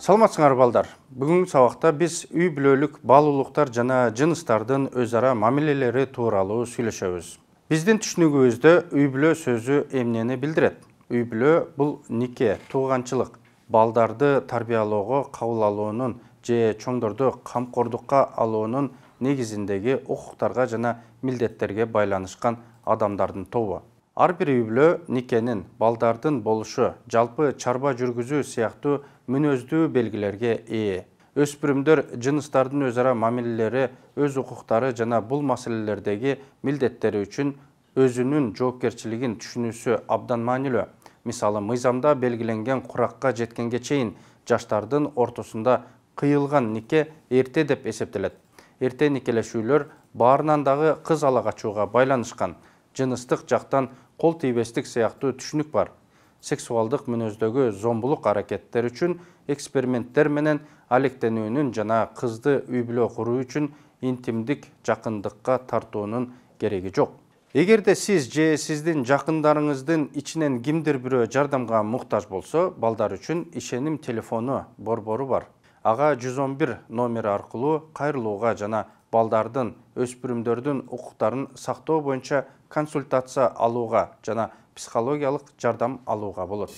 Саламатсыңар балдар. Бүгүнкү сабакта биз үй бүлөлүк балуулуктар жана жыныстардын өз ара мамилелери тууралуу сүйлөшөбүз. Биздин түшүнүгүбүздө үй бүлө сөзү эмнени билдирет? Үй бүлө бул нике, тууганчылык, балдарды тарбиялоого кабыл алуунун же чоңдорду камкордукка алуунун негизиндеги укуктарга жана милдеттерге байланышкан адамдардын тобу. Ар бир үй бүлө никенин, балдардын болушу, жалпы чарба жүргүзүү сыяктуу мүнөздүү белгилерге ээ. Өспүрүмдөр жыныстардын өз ара мамилелери, өз укуктары жана бул маселелердеги милдеттери үчүн өзүнүн жоопкерчилигин түшүнүүсү абдан маанилүү. Мисалы, мыйзамда белгиленген куракка жеткенге чейин жаштардын ортосунда кыйылган нике эрте деп эсептелет. Эрте никелешүүлөр баарынан дагы кыз ала качууга байланышкан. Жыныстык жактан кол тийбестик сыяктуу түшүнүк бар. Сексуалдык мүнөздөгү зомбулук аракеттер үчүн эксперименттер менен алектенүүнүн жана кызды үй бүлө куруу үчүн интимдик жакындыкка тартуунун кереги жок. Эгерде сиз же сиздин жакындарыңыздын ичинен кимдир бирөө жардамга муктаж болсо, балдар үчүн ишеним телефону борбору бар. Ага 111 номери аркылуу кайрылууга жана балдардын, өспүрүмдөрдүн укуктарын сактоо боюнча консультация алууга жана психологиялык жардам алууга болот.